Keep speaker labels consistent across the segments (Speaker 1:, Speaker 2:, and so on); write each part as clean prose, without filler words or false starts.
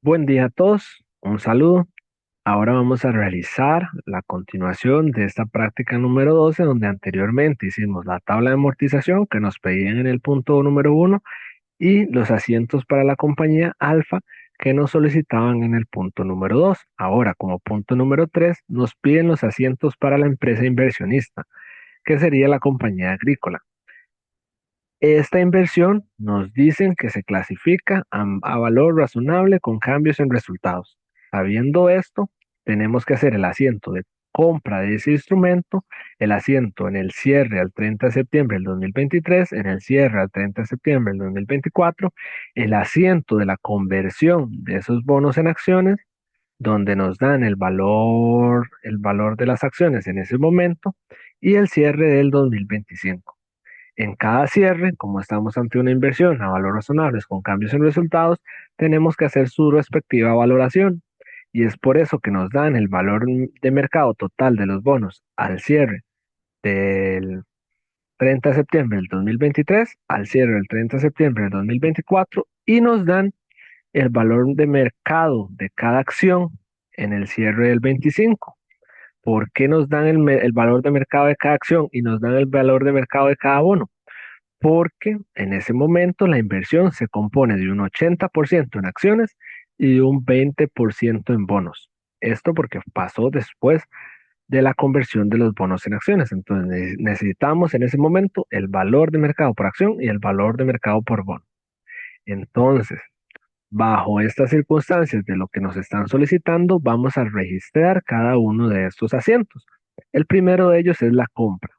Speaker 1: Buen día a todos, un saludo. Ahora vamos a realizar la continuación de esta práctica número 12, donde anteriormente hicimos la tabla de amortización que nos pedían en el punto número uno y los asientos para la compañía Alfa que nos solicitaban en el punto número 2. Ahora, como punto número 3, nos piden los asientos para la empresa inversionista, que sería la compañía agrícola. Esta inversión nos dicen que se clasifica a valor razonable con cambios en resultados. Sabiendo esto, tenemos que hacer el asiento de compra de ese instrumento, el asiento en el cierre al 30 de septiembre del 2023, en el cierre al 30 de septiembre del 2024, el asiento de la conversión de esos bonos en acciones, donde nos dan el valor de las acciones en ese momento, y el cierre del 2025. En cada cierre, como estamos ante una inversión a valor razonables con cambios en resultados, tenemos que hacer su respectiva valoración. Y es por eso que nos dan el valor de mercado total de los bonos al cierre del 30 de septiembre del 2023, al cierre del 30 de septiembre del 2024, y nos dan el valor de mercado de cada acción en el cierre del 25. ¿Por qué nos dan el valor de mercado de cada acción y nos dan el valor de mercado de cada bono? Porque en ese momento la inversión se compone de un 80% en acciones y de un 20% en bonos. Esto porque pasó después de la conversión de los bonos en acciones. Entonces necesitamos en ese momento el valor de mercado por acción y el valor de mercado por bono. Entonces, bajo estas circunstancias de lo que nos están solicitando, vamos a registrar cada uno de estos asientos. El primero de ellos es la compra.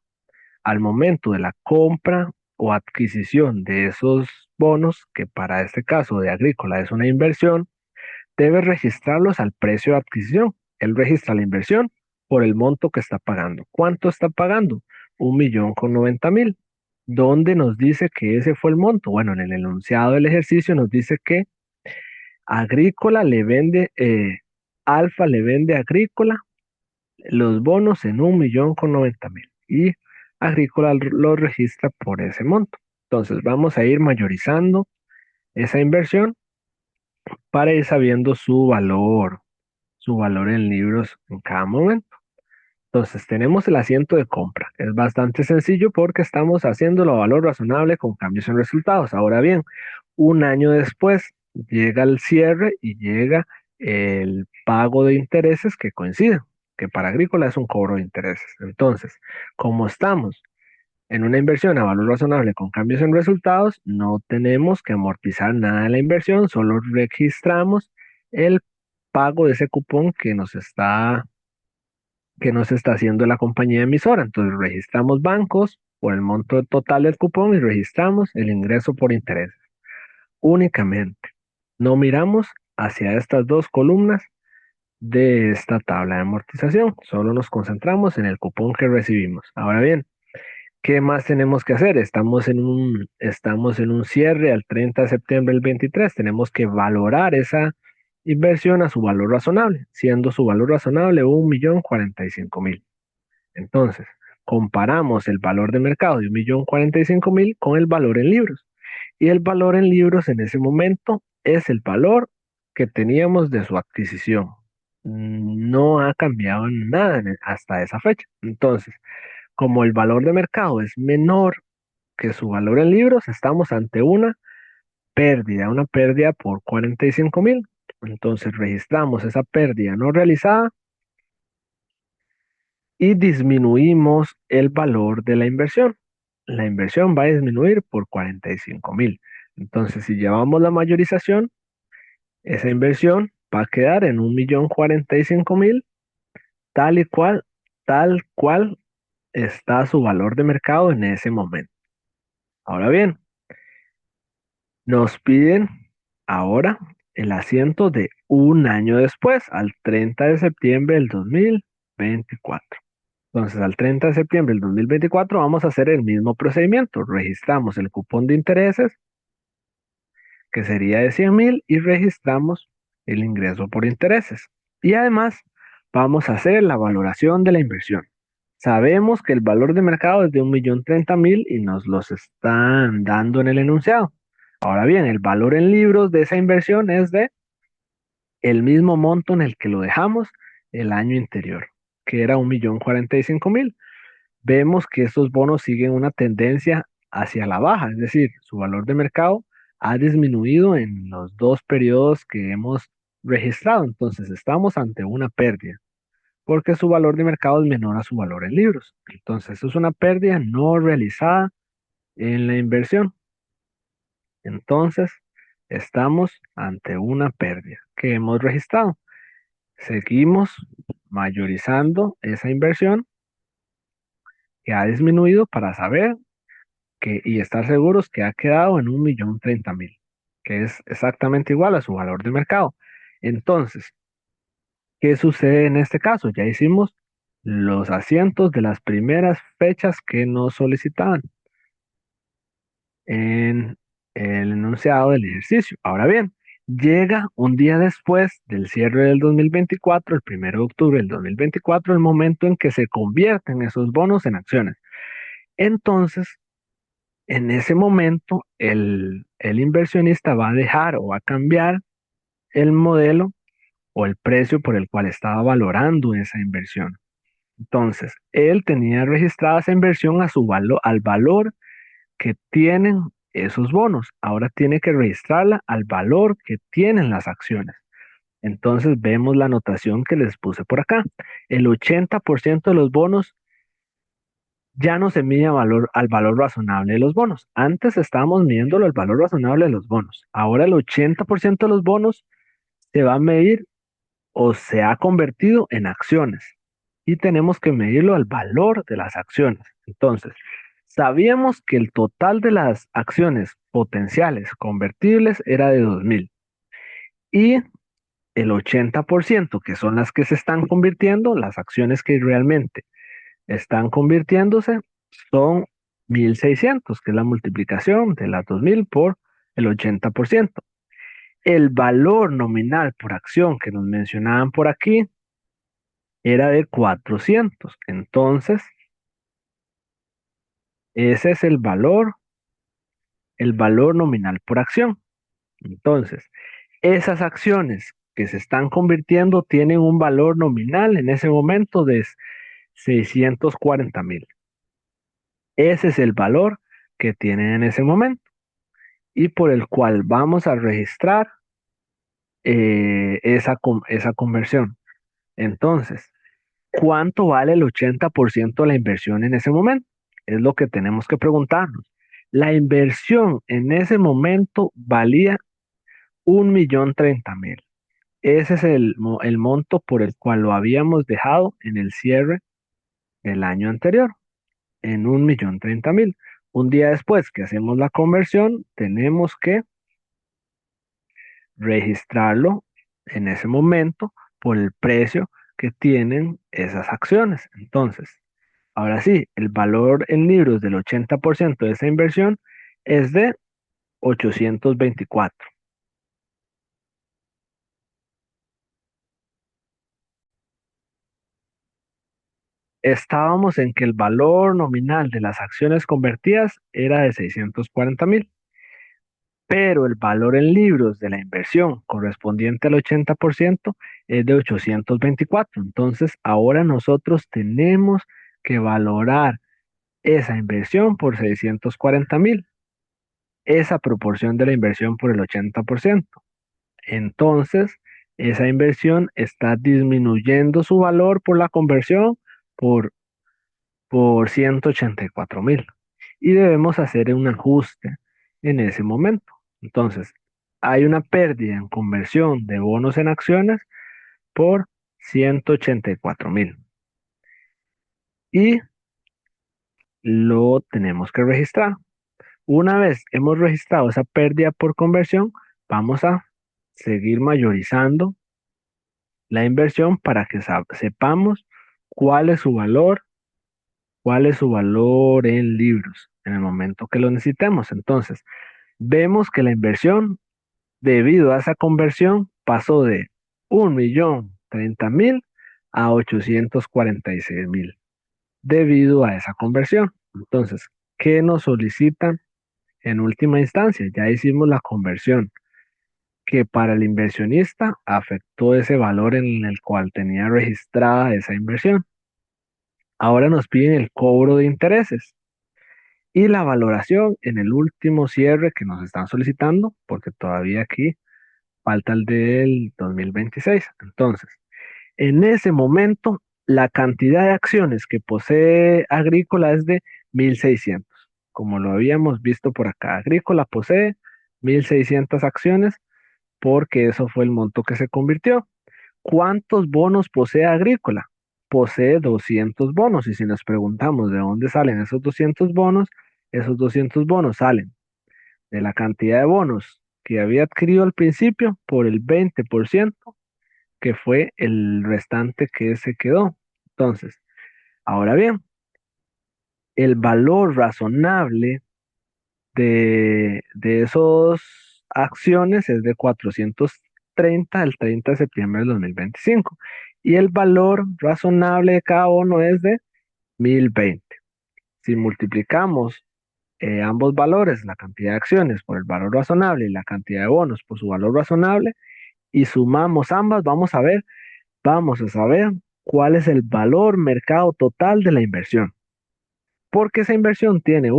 Speaker 1: Al momento de la compra o adquisición de esos bonos, que para este caso de agrícola es una inversión, debe registrarlos al precio de adquisición. Él registra la inversión por el monto que está pagando. ¿Cuánto está pagando? 1.090.000. ¿Dónde nos dice que ese fue el monto? Bueno, en el enunciado del ejercicio nos dice que Agrícola le vende, Alfa le vende a Agrícola los bonos en 1.090.000 y Agrícola los registra por ese monto. Entonces vamos a ir mayorizando esa inversión para ir sabiendo su valor en libros en cada momento. Entonces tenemos el asiento de compra. Es bastante sencillo porque estamos haciéndolo a valor razonable con cambios en resultados. Ahora bien, un año después llega el cierre y llega el pago de intereses que coincide, que para Agrícola es un cobro de intereses. Entonces, como estamos en una inversión a valor razonable con cambios en resultados, no tenemos que amortizar nada de la inversión, solo registramos el pago de ese cupón que nos está haciendo la compañía emisora. Entonces registramos bancos por el monto total del cupón y registramos el ingreso por interés. Únicamente. No miramos hacia estas dos columnas de esta tabla de amortización. Solo nos concentramos en el cupón que recibimos. Ahora bien, ¿qué más tenemos que hacer? Estamos en un cierre al 30 de septiembre del 23. Tenemos que valorar esa inversión a su valor razonable, siendo su valor razonable 1.045.000. Entonces, comparamos el valor de mercado de 1.045.000 con el valor en libros. Y el valor en libros en ese momento es el valor que teníamos de su adquisición. No ha cambiado nada hasta esa fecha. Entonces, como el valor de mercado es menor que su valor en libros, estamos ante una pérdida por 45.000. Entonces, registramos esa pérdida no realizada y disminuimos el valor de la inversión. La inversión va a disminuir por 45.000. Entonces, si llevamos la mayorización, esa inversión va a quedar en 1.045.000, tal cual está su valor de mercado en ese momento. Ahora bien, nos piden ahora el asiento de un año después, al 30 de septiembre del 2024. Entonces, al 30 de septiembre del 2024 vamos a hacer el mismo procedimiento. Registramos el cupón de intereses, que sería de 100.000, y registramos el ingreso por intereses. Y además, vamos a hacer la valoración de la inversión. Sabemos que el valor de mercado es de 1.030.000 y nos los están dando en el enunciado. Ahora bien, el valor en libros de esa inversión es de el mismo monto en el que lo dejamos el año anterior, que era 1.045.000. Vemos que estos bonos siguen una tendencia hacia la baja, es decir, su valor de mercado ha disminuido en los dos periodos que hemos registrado. Entonces, estamos ante una pérdida, porque su valor de mercado es menor a su valor en libros. Entonces, eso es una pérdida no realizada en la inversión. Entonces, estamos ante una pérdida que hemos registrado. Seguimos mayorizando esa inversión que ha disminuido para saber y estar seguros que ha quedado en 1.030.000, que es exactamente igual a su valor de mercado. Entonces, ¿qué sucede en este caso? Ya hicimos los asientos de las primeras fechas que nos solicitaban en el enunciado del ejercicio. Ahora bien, llega un día después del cierre del 2024, el 1 de octubre del 2024, el momento en que se convierten esos bonos en acciones. Entonces, en ese momento, el inversionista va a dejar o va a cambiar el modelo o el precio por el cual estaba valorando esa inversión. Entonces, él tenía registrada esa inversión a al valor que tienen esos bonos. Ahora tiene que registrarla al valor que tienen las acciones. Entonces, vemos la anotación que les puse por acá. El 80% de los bonos ya no se mide al valor razonable de los bonos. Antes estábamos midiéndolo al valor razonable de los bonos. Ahora el 80% de los bonos se va a medir o se ha convertido en acciones y tenemos que medirlo al valor de las acciones. Entonces, sabíamos que el total de las acciones potenciales convertibles era de 2.000 y el 80%, que son las que se están convirtiendo, las acciones que realmente están convirtiéndose, son 1.600, que es la multiplicación de las 2.000 por el 80%. El valor nominal por acción que nos mencionaban por aquí era de 400. Entonces, ese es el valor nominal por acción. Entonces, esas acciones que se están convirtiendo tienen un valor nominal en ese momento de 640.000. Ese es el valor que tienen en ese momento y por el cual vamos a registrar esa conversión. Entonces, ¿cuánto vale el 80% de la inversión en ese momento? Es lo que tenemos que preguntarnos. La inversión en ese momento valía 1.030.000. Ese es el monto por el cual lo habíamos dejado en el cierre del año anterior, en 1.030.000. Un día después que hacemos la conversión, tenemos que registrarlo en ese momento por el precio que tienen esas acciones. Entonces, ahora sí, el valor en libros del 80% de esa inversión es de 824. Estábamos en que el valor nominal de las acciones convertidas era de 640.000, pero el valor en libros de la inversión correspondiente al 80% es de 824. Entonces, ahora nosotros tenemos que valorar esa inversión por 640.000, esa proporción de la inversión por el 80%. Entonces, esa inversión está disminuyendo su valor por la conversión por, por 184.000 y debemos hacer un ajuste en ese momento. Entonces, hay una pérdida en conversión de bonos en acciones por 184.000 y lo tenemos que registrar. Una vez hemos registrado esa pérdida por conversión, vamos a seguir mayorizando la inversión para que sepamos cuál es su valor, cuál es su valor en libros en el momento que lo necesitemos. Entonces, vemos que la inversión, debido a esa conversión, pasó de 1.030.000 a 846.000 debido a esa conversión. Entonces, ¿qué nos solicitan en última instancia? Ya hicimos la conversión que para el inversionista afectó ese valor en el cual tenía registrada esa inversión. Ahora nos piden el cobro de intereses y la valoración en el último cierre que nos están solicitando, porque todavía aquí falta el del 2026. Entonces, en ese momento, la cantidad de acciones que posee Agrícola es de 1.600. Como lo habíamos visto por acá, Agrícola posee 1.600 acciones porque eso fue el monto que se convirtió. ¿Cuántos bonos posee Agrícola? Posee 200 bonos y si nos preguntamos de dónde salen esos 200 bonos salen de la cantidad de bonos que había adquirido al principio por el 20% que fue el restante que se quedó. Entonces, ahora bien, el valor razonable de esos acciones es de 430 el 30 de septiembre del 2025 y el valor razonable de cada bono es de 1.020. Si multiplicamos ambos valores, la cantidad de acciones por el valor razonable y la cantidad de bonos por su valor razonable, y sumamos ambas, vamos a saber cuál es el valor mercado total de la inversión. Porque esa inversión tiene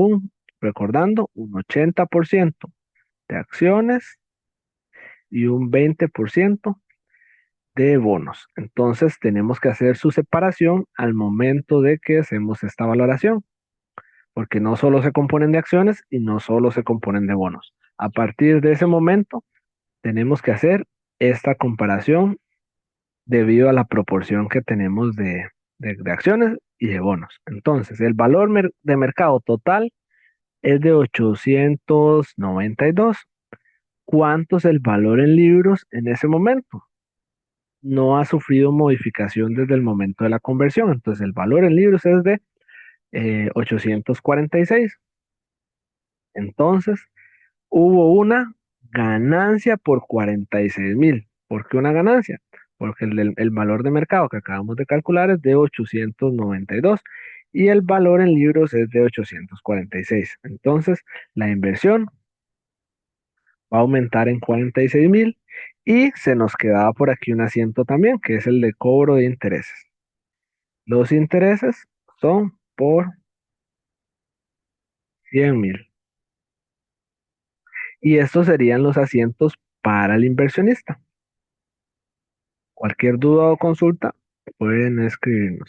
Speaker 1: recordando, un 80% de acciones y un 20% de bonos. Entonces tenemos que hacer su separación al momento de que hacemos esta valoración, porque no solo se componen de acciones y no solo se componen de bonos. A partir de ese momento tenemos que hacer esta comparación debido a la proporción que tenemos de acciones y de bonos. Entonces, el valor de mercado total es de 892. ¿Cuánto es el valor en libros en ese momento? No ha sufrido modificación desde el momento de la conversión. Entonces, el valor en libros es de 846. Entonces, hubo una ganancia por 46.000. ¿Por qué una ganancia? Porque el valor de mercado que acabamos de calcular es de 892 y el valor en libros es de 846. Entonces, la inversión va a aumentar en 46.000 y se nos quedaba por aquí un asiento también, que es el de cobro de intereses. Los intereses son por 100.000 y estos serían los asientos para el inversionista. Cualquier duda o consulta pueden escribirnos.